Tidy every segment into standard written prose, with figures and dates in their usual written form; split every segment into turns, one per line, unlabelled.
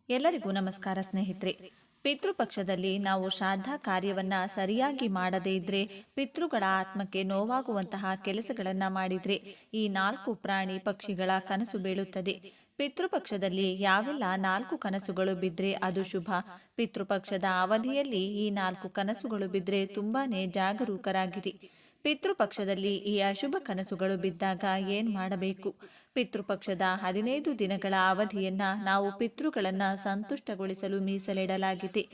ಎಲ್ಲರಿಗೂ ನಮಸ್ಕಾರ ಸ್ನೇಹಿತರೆ. ಪಿತೃಪಕ್ಷದಲ್ಲಿ ನಾವು ಶ್ರಾದ್ದ ಕಾರ್ಯವನ್ನ ಸರಿಯಾಗಿ ಮಾಡದೇ ಇದ್ರೆ, ಪಿತೃಗಳ ಆತ್ಮಕ್ಕೆ ನೋವಾಗುವಂತಹ ಕೆಲಸಗಳನ್ನ ಮಾಡಿದ್ರೆ ಈ 4 ಪ್ರಾಣಿ ಪಕ್ಷಿಗಳ ಕನಸು ಬೀಳುತ್ತದೆ. ಪಿತೃಪಕ್ಷದಲ್ಲಿ ಯಾವೆಲ್ಲ 4 ಕನಸುಗಳು ಬಿದ್ರೆ ಅದು ಶುಭ? ಪಿತೃಪಕ್ಷದ ಅವಧಿಯಲ್ಲಿ ಈ 4 ಕನಸುಗಳು ಬಿದ್ರೆ ತುಂಬಾನೇ ಜಾಗರೂಕರಾಗಿರಿ. ಪಿತೃಪಕ್ಷದಲ್ಲಿ ಈ ಅಶುಭ ಕನಸುಗಳು ಬಿದ್ದಾಗ ಏನ್ ಮಾಡಬೇಕು? ಪಿತೃಪಕ್ಷದ 15 ದಿನಗಳ ಅವಧಿಯನ್ನ ನಾವು ಪಿತೃಗಳನ್ನ ಸಂತುಷ್ಟಗೊಳಿಸಲು ಮೀಸಲಿಡಲಾಗಿದೆ.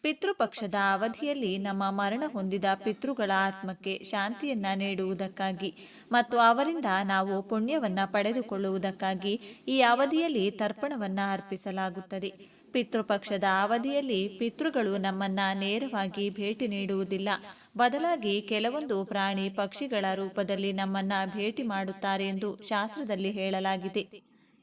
ಪಿತೃಪಕ್ಷದ ಅವಧಿಯಲ್ಲಿ ನಮ್ಮ ಮರಣ ಹೊಂದಿದ ಪಿತೃಗಳ ಆತ್ಮಕ್ಕೆ ಶಾಂತಿಯನ್ನ ನೀಡುವುದಕ್ಕಾಗಿ ಮತ್ತು ಅವರಿಂದ ನಾವು ಪುಣ್ಯವನ್ನ ಪಡೆದುಕೊಳ್ಳುವುದಕ್ಕಾಗಿ ಈ ಅವಧಿಯಲ್ಲಿ ತರ್ಪಣವನ್ನ ಅರ್ಪಿಸಲಾಗುತ್ತದೆ. ಪಿತೃಪಕ್ಷದ ಅವಧಿಯಲ್ಲಿ ಪಿತೃಗಳು ನಮ್ಮನ್ನ ನೇರವಾಗಿ ಭೇಟಿ ನೀಡುವುದಿಲ್ಲ, ಬದಲಾಗಿ ಕೆಲವೊಂದು ಪ್ರಾಣಿ ಪಕ್ಷಿಗಳ ರೂಪದಲ್ಲಿ ನಮ್ಮನ್ನ ಭೇಟಿ ಮಾಡುತ್ತಾರೆ ಎಂದು ಶಾಸ್ತ್ರದಲ್ಲಿ ಹೇಳಲಾಗಿದೆ.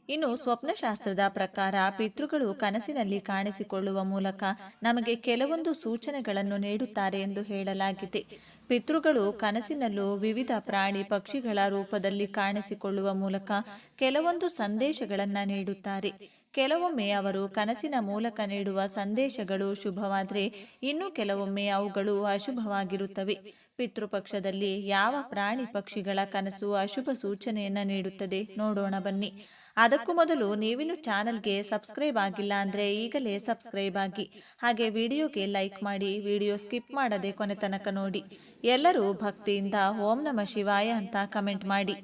ಇನ್ನು ಸ್ವಪ್ನಶಾಸ್ತ್ರದ ಪ್ರಕಾರ ಪಿತೃಗಳು ಕನಸಿನಲ್ಲಿ ಕಾಣಿಸಿಕೊಳ್ಳುವ ಮೂಲಕ ನಮಗೆ ಕೆಲವೊಂದು ಸೂಚನೆಗಳನ್ನು ನೀಡುತ್ತಾರೆ ಎಂದು ಹೇಳಲಾಗಿದೆ. ಪಿತೃಗಳು ಕನಸಿನಲ್ಲೂ ವಿವಿಧ ಪ್ರಾಣಿ ಪಕ್ಷಿಗಳ ರೂಪದಲ್ಲಿ ಕಾಣಿಸಿಕೊಳ್ಳುವ ಮೂಲಕ ಕೆಲವೊಂದು ಸಂದೇಶಗಳನ್ನು ನೀಡುತ್ತಾರೆ. ಕೆಲವೊಮ್ಮೆ ಅವರು ಕನಸಿನ ಮೂಲಕ ನೀಡುವ ಸಂದೇಶಗಳು ಶುಭವಾದರೆ, ಇನ್ನು ಕೆಲವೊಮ್ಮೆ ಅವುಗಳು ಅಶುಭವಾಗಿರುತ್ತವೆ. ಪಿತೃಪಕ್ಷದಲ್ಲಿ ಯಾವ ಪ್ರಾಣಿ ಪಕ್ಷಿಗಳ ಕನಸು ಅಶುಭ ಸೂಚನೆಯನ್ನ ನೀಡುತ್ತದೆ ನೋಡೋಣ ಬನ್ನಿ. ಅದಕ್ಕೂ ಮೊದಲು ನೀವಿನ್ನು ಚಾನಲ್ಗೆ ಸಬ್ಸ್ಕ್ರೈಬ್ ಆಗಿಲ್ಲ ಅಂದರೆ ಈಗಲೇ ಸಬ್ಸ್ಕ್ರೈಬ್ ಆಗಿ, ಹಾಗೆ ವಿಡಿಯೋಗೆ ಲೈಕ್ ಮಾಡಿ, ವಿಡಿಯೋ ಸ್ಕಿಪ್ ಮಾಡದೆ ಕೊನೆ ತನಕ ನೋಡಿ. ಎಲ್ಲರೂ ಭಕ್ತಿಯಿಂದ ಓಂ ನಮಃ ಶಿವಾಯ ಅಂತ ಕಮೆಂಟ್ ಮಾಡಿ.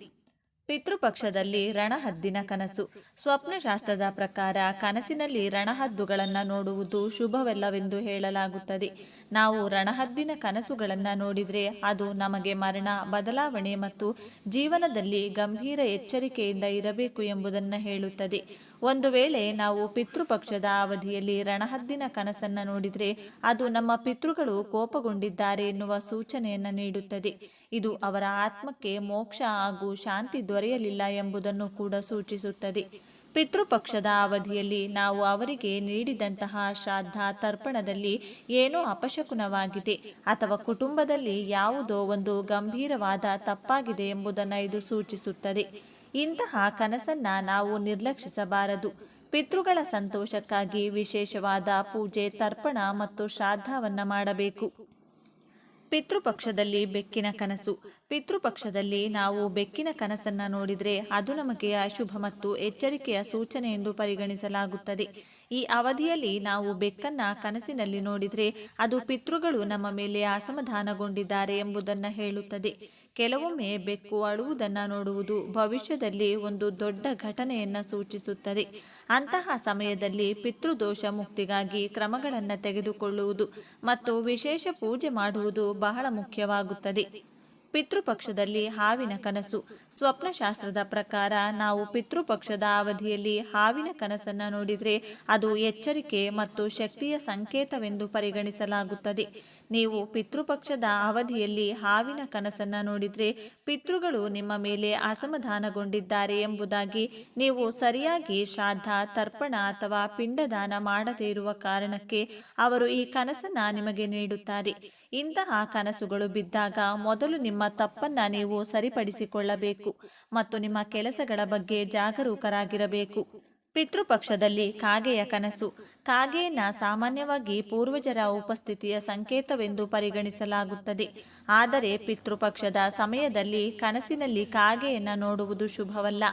ಪಿತೃಪಕ್ಷದಲ್ಲಿ ರಣಹದ್ದಿನ ಕನಸು. ಸ್ವಪ್ನಶಾಸ್ತ್ರದ ಪ್ರಕಾರ ಕನಸಿನಲ್ಲಿ ರಣಹದ್ದುಗಳನ್ನು ನೋಡುವುದು ಶುಭವಲ್ಲವೆಂದು ಹೇಳಲಾಗುತ್ತದೆ. ನಾವು ರಣಹದ್ದಿನ ಕನಸುಗಳನ್ನು ನೋಡಿದರೆ ಅದು ನಮಗೆ ಮರಣ, ಬದಲಾವಣೆ ಮತ್ತು ಜೀವನದಲ್ಲಿ ಗಂಭೀರ ಎಚ್ಚರಿಕೆಯಿಂದ ಇರಬೇಕು ಎಂಬುದನ್ನು ಹೇಳುತ್ತದೆ. ಒಂದು ವೇಳೆ ನಾವು ಪಿತೃಪಕ್ಷದ ಅವಧಿಯಲ್ಲಿ ರಣಹದ್ದಿನ ಕನಸನ್ನು ನೋಡಿದರೆ ಅದು ನಮ್ಮ ಪಿತೃಗಳು ಕೋಪಗೊಂಡಿದ್ದಾರೆ ಎನ್ನುವ ಸೂಚನೆಯನ್ನು ನೀಡುತ್ತದೆ. ಇದು ಅವರ ಆತ್ಮಕ್ಕೆ ಮೋಕ್ಷ ಹಾಗೂ ಶಾಂತಿ ದೊರೆಯಲಿಲ್ಲ ಎಂಬುದನ್ನು ಕೂಡ ಸೂಚಿಸುತ್ತದೆ. ಪಿತೃಪಕ್ಷದ ಅವಧಿಯಲ್ಲಿ ನಾವು ಅವರಿಗೆ ನೀಡಿದಂತಹ ಶ್ರಾದ್ದ ತರ್ಪಣದಲ್ಲಿ ಏನೋ ಅಪಶಕುನವಾಗಿದೆ ಅಥವಾ ಕುಟುಂಬದಲ್ಲಿ ಯಾವುದೋ ಒಂದು ಗಂಭೀರವಾದ ತಪ್ಪಾಗಿದೆ ಎಂಬುದನ್ನು ಇದು ಸೂಚಿಸುತ್ತದೆ. ಇಂತಹ ಕನಸನ್ನ ನಾವು ನಿರ್ಲಕ್ಷಿಸಬಾರದು. ಪಿತೃಗಳ ಸಂತೋಷಕ್ಕಾಗಿ ವಿಶೇಷವಾದ ಪೂಜೆ, ತರ್ಪಣ ಮತ್ತು ಶ್ರಾದ್ದವನ್ನ ಮಾಡಬೇಕು. ಪಿತೃಪಕ್ಷದಲ್ಲಿ ಬೆಕ್ಕಿನ ಕನಸು. ಪಿತೃಪಕ್ಷದಲ್ಲಿ ನಾವು ಬೆಕ್ಕಿನ ಕನಸನ್ನ ನೋಡಿದರೆ ಅದು ನಮಗೆ ಅಶುಭ ಮತ್ತು ಎಚ್ಚರಿಕೆಯ ಸೂಚನೆ ಎಂದು ಪರಿಗಣಿಸಲಾಗುತ್ತದೆ. ಈ ಅವಧಿಯಲ್ಲಿ ನಾವು ಬೆಕ್ಕನ್ನ ಕನಸಿನಲ್ಲಿ ನೋಡಿದರೆ ಅದು ಪಿತೃಗಳು ನಮ್ಮ ಮೇಲೆ ಅಸಮಾಧಾನಗೊಂಡಿದ್ದಾರೆ ಎಂಬುದನ್ನು ಹೇಳುತ್ತದೆ. ಕೆಲವೊಮ್ಮೆ ಬೆಕ್ಕು ಅಳುವುದನ್ನು ನೋಡುವುದು ಭವಿಷ್ಯದಲ್ಲಿ ಒಂದು ದೊಡ್ಡ ಘಟನೆಯನ್ನು ಸೂಚಿಸುತ್ತದೆ. ಅಂತಹ ಸಮಯದಲ್ಲಿ ಪಿತೃದೋಷ ಮುಕ್ತಿಗಾಗಿ ಕ್ರಮಗಳನ್ನು ತೆಗೆದುಕೊಳ್ಳುವುದು ಮತ್ತು ವಿಶೇಷ ಪೂಜೆ ಮಾಡುವುದು ಬಹಳ ಮುಖ್ಯವಾಗುತ್ತದೆ. ಪಿತೃಪಕ್ಷದಲ್ಲಿ ಹಾವಿನ ಕನಸು. ಸ್ವಪ್ನಶಾಸ್ತ್ರದ ಪ್ರಕಾರ ನಾವು ಪಿತೃಪಕ್ಷದ ಅವಧಿಯಲ್ಲಿ ಹಾವಿನ ಕನಸನ್ನು ನೋಡಿದರೆ ಅದು ಎಚ್ಚರಿಕೆ ಮತ್ತು ಶಕ್ತಿಯ ಸಂಕೇತವೆಂದು ಪರಿಗಣಿಸಲಾಗುತ್ತದೆ. ನೀವು ಪಿತೃಪಕ್ಷದ ಅವಧಿಯಲ್ಲಿ ಹಾವಿನ ಕನಸನ್ನು ನೋಡಿದರೆ ಪಿತೃಗಳು ನಿಮ್ಮ ಮೇಲೆ ಅಸಮಾಧಾನಗೊಂಡಿದ್ದಾರೆ ಎಂಬುದಾಗಿ, ನೀವು ಸರಿಯಾಗಿ ಶ್ರಾದ್ದ, ತರ್ಪಣ ಅಥವಾ ಪಿಂಡದಾನ ಮಾಡದೇ ಇರುವ ಕಾರಣಕ್ಕೆ ಅವರು ಈ ಕನಸನ್ನು ನಿಮಗೆ ನೀಡುತ್ತಾರೆ. ಇಂತಹ ಕನಸುಗಳು ಬಿದ್ದಾಗ ಮೊದಲು ನಿಮ್ಮ ತಪ್ಪನ್ನ ನೀವು ಸರಿಪಡಿಸಿಕೊಳ್ಳಬೇಕು ಮತ್ತು ನಿಮ್ಮ ಕೆಲಸಗಳ ಬಗ್ಗೆ ಜಾಗರೂಕರಾಗಿರಬೇಕು. ಪಿತೃಪಕ್ಷದಲ್ಲಿ ಕಾಗೆಯ ಕನಸು. ಕಾಗೆಯನ್ನ ಸಾಮಾನ್ಯವಾಗಿ ಪೂರ್ವಜರ ಉಪಸ್ಥಿತಿಯ ಸಂಕೇತವೆಂದು ಪರಿಗಣಿಸಲಾಗುತ್ತದೆ. ಆದರೆ ಪಿತೃಪಕ್ಷದ ಸಮಯದಲ್ಲಿ ಕನಸಿನಲ್ಲಿ ಕಾಗೆಯನ್ನ ನೋಡುವುದು ಶುಭವಲ್ಲ.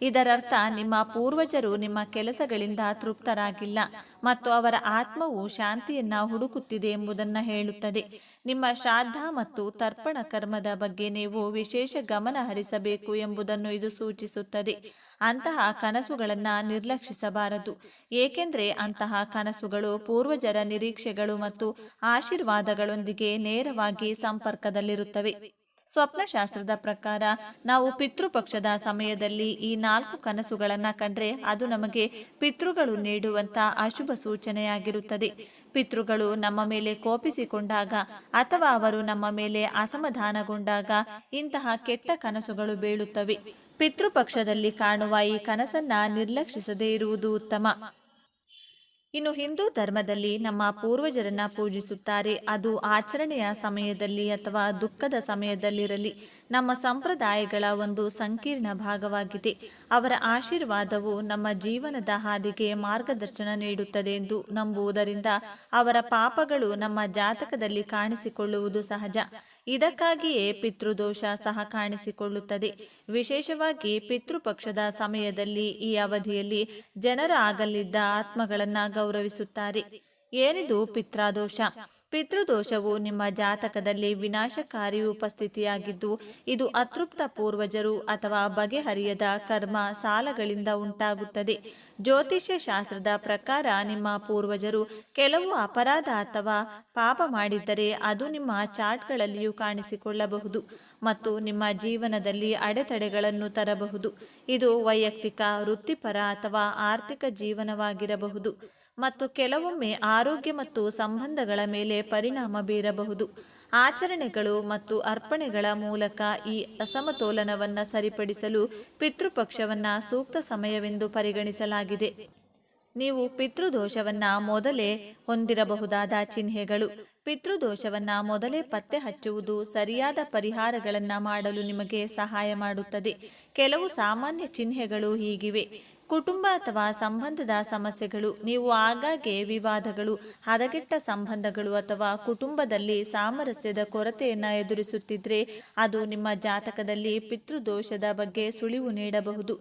ಇದರರ್ಥ ನಿಮ್ಮ ಪೂರ್ವಜರು ನಿಮ್ಮ ಕೆಲಸಗಳಿಂದ ತೃಪ್ತರಾಗಿಲ್ಲ ಮತ್ತು ಅವರ ಆತ್ಮವು ಶಾಂತಿಯನ್ನ ಹುಡುಕುತ್ತಿದೆ ಎಂಬುದನ್ನು ಹೇಳುತ್ತದೆ. ನಿಮ್ಮ ಶ್ರಾದ್ದ ಮತ್ತು ತರ್ಪಣ ಕರ್ಮದ ಬಗ್ಗೆ ನೀವು ವಿಶೇಷ ಗಮನ ಹರಿಸಬೇಕು ಎಂಬುದನ್ನು ಇದು ಸೂಚಿಸುತ್ತದೆ. ಅಂತಹ ಕನಸುಗಳನ್ನು ನಿರ್ಲಕ್ಷಿಸಬಾರದು, ಏಕೆಂದರೆ ಅಂತಹ ಕನಸುಗಳು ಪೂರ್ವಜರ ನಿರೀಕ್ಷೆಗಳು ಮತ್ತು ಆಶೀರ್ವಾದಗಳೊಂದಿಗೆ ನೇರವಾಗಿ ಸಂಪರ್ಕದಲ್ಲಿರುತ್ತವೆ. ಸ್ವಪ್ನಶಾಸ್ತ್ರದ ಪ್ರಕಾರ ನಾವು ಪಿತೃಪಕ್ಷದ ಸಮಯದಲ್ಲಿ ಈ 4 ಕನಸುಗಳನ್ನು ಕಂಡ್ರೆ ಅದು ನಮಗೆ ಪಿತೃಗಳು ನೀಡುವಂತ ಅಶುಭ ಸೂಚನೆಯಾಗಿರುತ್ತದೆ. ಪಿತೃಗಳು ನಮ್ಮ ಮೇಲೆ ಕೋಪಿಸಿಕೊಂಡಾಗ ಅಥವಾ ಅವರು ನಮ್ಮ ಮೇಲೆ ಅಸಮಾಧಾನಗೊಂಡಾಗ ಇಂತಹ ಕೆಟ್ಟ ಕನಸುಗಳು ಬೀಳುತ್ತವೆ. ಪಿತೃಪಕ್ಷದಲ್ಲಿ ಕಾಣುವ ಈ ಕನಸನ್ನ ನಿರ್ಲಕ್ಷಿಸದೇ ಇರುವುದು ಉತ್ತಮ. ಇನ್ನು ಹಿಂದೂ ಧರ್ಮದಲ್ಲಿ ನಮ್ಮ ಪೂರ್ವಜರನ್ನ ಪೂಜಿಸುತ್ತಾರೆ. ಅದು ಆಚರಣೆಯ ಸಮಯದಲ್ಲಿ ಅಥವಾ ದುಃಖದ ಸಮಯದಲ್ಲಿರಲಿ ನಮ್ಮ ಸಂಪ್ರದಾಯಗಳ ಒಂದು ಸಂಕೀರ್ಣ ಭಾಗವಾಗಿದೆ. ಅವರ ಆಶೀರ್ವಾದವು ನಮ್ಮ ಜೀವನದ ಹಾದಿಗೆ ಮಾರ್ಗದರ್ಶನ ನೀಡುತ್ತದೆ ಎಂದು ನಂಬುವುದರಿಂದ ಅವರ ಪಾಪಗಳು ನಮ್ಮ ಜಾತಕದಲ್ಲಿ ಕಾಣಿಸಿಕೊಳ್ಳುವುದು ಸಹಜ. ಇದಕ್ಕಾಗಿಯೇ ಪಿತೃದೋಷ ಸಹ ಕಾಣಿಸಿಕೊಳ್ಳುತ್ತದೆ. ವಿಶೇಷವಾಗಿ ಪಿತೃಪಕ್ಷದ ಸಮಯದಲ್ಲಿ ಈ ಅವಧಿಯಲ್ಲಿ ಜನರ ಆಗಲಿದ್ದ ಆತ್ಮಗಳನ್ನು ಗೌರವಿಸುತ್ತಾರೆ. ಏನಿದು ಪಿತೃದೋಷ? ಪಿತೃದೋಷವು ನಿಮ್ಮ ಜಾತಕದಲ್ಲಿ ವಿನಾಶಕಾರಿ ಉಪಸ್ಥಿತಿಯಾಗಿದ್ದು, ಇದು ಅತೃಪ್ತ ಪೂರ್ವಜರು ಅಥವಾ ಬಗೆಹರಿಯದ ಕರ್ಮ ಸಾಲಗಳಿಂದ ಉಂಟಾಗುತ್ತದೆ. ಜ್ಯೋತಿಷ್ಯ ಶಾಸ್ತ್ರದ ಪ್ರಕಾರ ನಿಮ್ಮ ಪೂರ್ವಜರು ಕೆಲವು ಅಪರಾಧ ಅಥವಾ ಪಾಪ ಮಾಡಿದ್ದರೆ ಅದು ನಿಮ್ಮ ಚಾರ್ಟ್ಗಳಲ್ಲಿಯೂ ಕಾಣಿಸಿಕೊಳ್ಳಬಹುದು ಮತ್ತು ನಿಮ್ಮ ಜೀವನದಲ್ಲಿ ಅಡೆತಡೆಗಳನ್ನು ತರಬಹುದು. ಇದು ವೈಯಕ್ತಿಕ, ವೃತ್ತಿಪರ ಅಥವಾ ಆರ್ಥಿಕ ಜೀವನವಾಗಿರಬಹುದು ಮತ್ತು ಕೆಲವೊಮ್ಮೆ ಆರೋಗ್ಯ ಮತ್ತು ಸಂಬಂಧಗಳ ಮೇಲೆ ಪರಿಣಾಮ ಬೀರಬಹುದು. ಆಚರಣೆಗಳು ಮತ್ತು ಅರ್ಪಣೆಗಳ ಮೂಲಕ ಈ ಅಸಮತೋಲನವನ್ನು ಸರಿಪಡಿಸಲು ಪಿತೃಪಕ್ಷವನ್ನು ಸೂಕ್ತ ಸಮಯವೆಂದು ಪರಿಗಣಿಸಲಾಗಿದೆ. ನೀವು ಪಿತೃದೋಷವನ್ನು ಮೊದಲೇ ಹೊಂದಿರಬಹುದಾದ ಚಿಹ್ನೆಗಳು. ಪಿತೃದೋಷವನ್ನು ಮೊದಲೇ ಪತ್ತೆ ಹಚ್ಚುವುದು ಸರಿಯಾದ ಪರಿಹಾರಗಳನ್ನು ಮಾಡಲು ನಿಮಗೆ ಸಹಾಯ ಮಾಡುತ್ತದೆ. ಕೆಲವು ಸಾಮಾನ್ಯ ಚಿಹ್ನೆಗಳು ಹೀಗಿವೆ. ಕುಟುಂಬ ಅಥವಾ ಸಂಬಂಧದ ಸಮಸ್ಯೆಗಳು. ನೀವು ಆಗಾಗ್ಗೆ ವಿವಾದಗಳು, ಹದಗೆಟ್ಟ ಸಂಬಂಧಗಳು ಅಥವಾ ಕುಟುಂಬದಲ್ಲಿ ಸಾಮರಸ್ಯದ ಕೊರತೆಯನ್ನು ಎದುರಿಸುತ್ತಿದ್ದರೆ ಅದು ನಿಮ್ಮ ಜಾತಕದಲ್ಲಿ ಪಿತೃದೋಷದ ಬಗ್ಗೆ ಸುಳಿವು ನೀಡಬಹುದು.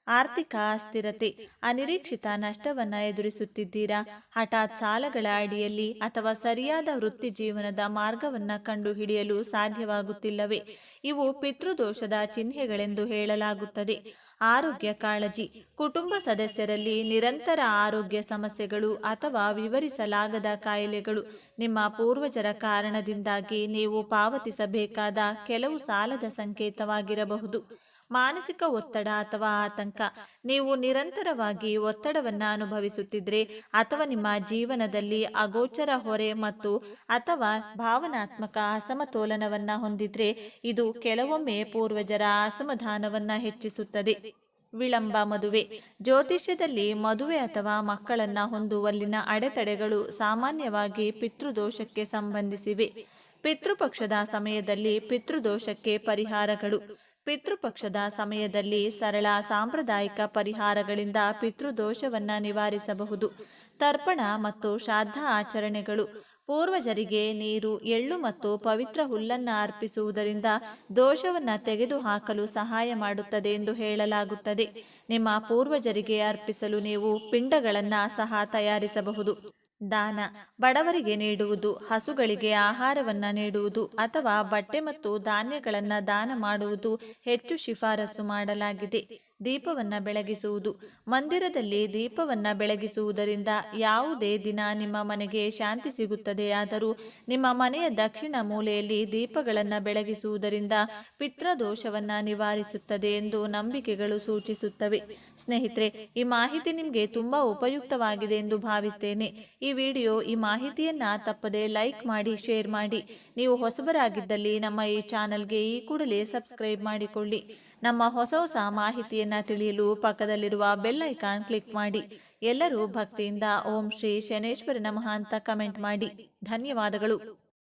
ಆರ್ಥಿಕ ಅಸ್ಥಿರತೆ. ಅನಿರೀಕ್ಷಿತ ನಷ್ಟವನ್ನು ಎದುರಿಸುತ್ತಿದ್ದೀರಾ? ಹಠಾತ್ ಸಾಲಗಳ ಅಡಿಯಲ್ಲಿ ಅಥವಾ ಸರಿಯಾದ ವೃತ್ತಿ ಜೀವನದ ಮಾರ್ಗವನ್ನು ಕಂಡುಹಿಡಿಯಲು ಸಾಧ್ಯವಾಗುತ್ತಿಲ್ಲವೇ? ಇವು ಪಿತೃದೋಷದ ಚಿಹ್ನೆಗಳೆಂದು ಹೇಳಲಾಗುತ್ತದೆ. ಆರೋಗ್ಯ ಕಾಳಜಿ. ಕುಟುಂಬ ಸದಸ್ಯರಲ್ಲಿ ನಿರಂತರ ಆರೋಗ್ಯ ಸಮಸ್ಯೆಗಳು ಅಥವಾ ವಿವರಿಸಲಾಗದ ಕಾಯಿಲೆಗಳು. ನಿಮ್ಮ ಪೂರ್ವಜರ ಕಾರಣದಿಂದಾಗಿ ನೀವು ಪಾವತಿಸಬೇಕಾದ ಕೆಲವು ಸಾಲದ ಸಂಕೇತವಾಗಿರಬಹುದು. ಮಾನಸಿಕ ಒತ್ತಡ ಅಥವಾ ಆತಂಕ. ನೀವು ನಿರಂತರವಾಗಿ ಒತ್ತಡವನ್ನು ಅನುಭವಿಸುತ್ತಿದ್ರೆ ಅಥವಾ ನಿಮ್ಮ ಜೀವನದಲ್ಲಿ ಅಗೋಚರ ಹೊರೆ ಮತ್ತು ಅಥವಾ ಭಾವನಾತ್ಮಕ ಅಸಮತೋಲನವನ್ನು ಹೊಂದಿದ್ರೆ ಇದು ಕೆಲವೊಮ್ಮೆ ಪೂರ್ವಜರ ಅಸಮಾಧಾನವನ್ನು ಹೆಚ್ಚಿಸುತ್ತದೆ. ವಿಳಂಬ ಮದುವೆ. ಜ್ಯೋತಿಷ್ಯದಲ್ಲಿ ಮದುವೆ ಅಥವಾ ಮಕ್ಕಳನ್ನು ಹೊಂದುವಲ್ಲಿನ ಅಡೆತಡೆಗಳು ಸಾಮಾನ್ಯವಾಗಿ ಪಿತೃದೋಷಕ್ಕೆ ಸಂಬಂಧಿಸಿವೆ. ಪಿತೃಪಕ್ಷದ ಸಮಯದಲ್ಲಿ ಪಿತೃದೋಷಕ್ಕೆ ಪರಿಹಾರಗಳು. ಪಿತೃಪಕ್ಷದ ಸಮಯದಲ್ಲಿ ಸರಳ ಸಾಂಪ್ರದಾಯಿಕ ಪರಿಹಾರಗಳಿಂದ ಪಿತೃದೋಷವನ್ನು ನಿವಾರಿಸಬಹುದು. ತರ್ಪಣ ಮತ್ತು ಶ್ರಾದ್ದ ಆಚರಣೆಗಳು. ಪೂರ್ವಜರಿಗೆ ನೀರು, ಎಳ್ಳು ಮತ್ತು ಪವಿತ್ರ ಹುಲ್ಲನ್ನು ಅರ್ಪಿಸುವುದರಿಂದ ದೋಷವನ್ನು ತೆಗೆದುಹಾಕಲು ಸಹಾಯ ಮಾಡುತ್ತದೆ ಎಂದು ಹೇಳಲಾಗುತ್ತದೆ. ನಿಮ್ಮ ಪೂರ್ವಜರಿಗೆ ಅರ್ಪಿಸಲು ನೀವು ಪಿಂಡಗಳನ್ನು ಸಹ ತಯಾರಿಸಬಹುದು. ದಾನ. ಬಡವರಿಗೆ ನೀಡುವುದು, ಹಸುಗಳಿಗೆ ಆಹಾರವನ್ನು ನೀಡುವುದು ಅಥವಾ ಬಟ್ಟೆ ಮತ್ತು ಧಾನ್ಯಗಳನ್ನು ದಾನ ಮಾಡುವುದು ಹೆಚ್ಚು ಶಿಫಾರಸು ಮಾಡಲಾಗಿದೆ. ದೀಪವನ್ನು ಬೆಳಗಿಸುವುದು. ಮಂದಿರದಲ್ಲಿ ದೀಪವನ್ನು ಬೆಳಗಿಸುವುದರಿಂದ ಯಾವುದೇ ದಿನ ನಿಮ್ಮ ಮನೆಗೆ ಶಾಂತಿ ಸಿಗುತ್ತದೆಯಾದರೂ ನಿಮ್ಮ ಮನೆಯ ದಕ್ಷಿಣ ಮೂಲೆಯಲ್ಲಿ ದೀಪಗಳನ್ನು ಬೆಳಗಿಸುವುದರಿಂದ ಪಿತೃದೋಷವನ್ನು ನಿವಾರಿಸುತ್ತದೆ ಎಂದು ನಂಬಿಕೆಗಳು ಸೂಚಿಸುತ್ತವೆ. ಸ್ನೇಹಿತರೆ, ಈ ಮಾಹಿತಿ ನಿಮಗೆ ತುಂಬಾ ಉಪಯುಕ್ತವಾಗಿದೆ ಎಂದು ಭಾವಿಸ್ತೇನೆ. ಈ ವಿಡಿಯೋ ಈ ಮಾಹಿತಿಯನ್ನು ತಪ್ಪದೆ ಲೈಕ್ ಮಾಡಿ, ಶೇರ್ ಮಾಡಿ. ನೀವು ಹೊಸಬರಾಗಿದ್ದಲ್ಲಿ ನಮ್ಮ ಈ ಚಾನಲ್ಗೆ ಈ ಕೂಡಲೇ ಸಬ್ಸ್ಕ್ರೈಬ್ ಮಾಡಿಕೊಳ್ಳಿ. ನಮ್ಮ ಹೊಸ ಮಾಹಿತಿಯನ್ನು ತಿಳಿಯಲು ಪಕ್ಕದಲ್ಲಿರುವ ಬೆಲ್ ಐಕಾನ್ ಕ್ಲಿಕ್ ಮಾಡಿ. ಎಲ್ಲರೂ ಭಕ್ತಿಯಿಂದ ಓಂ ಶ್ರೀ ಶನೇಶ್ವರ ನಮಃ ಅಂತ ಕಮೆಂಟ್ ಮಾಡಿ. ಧನ್ಯವಾದಗಳು.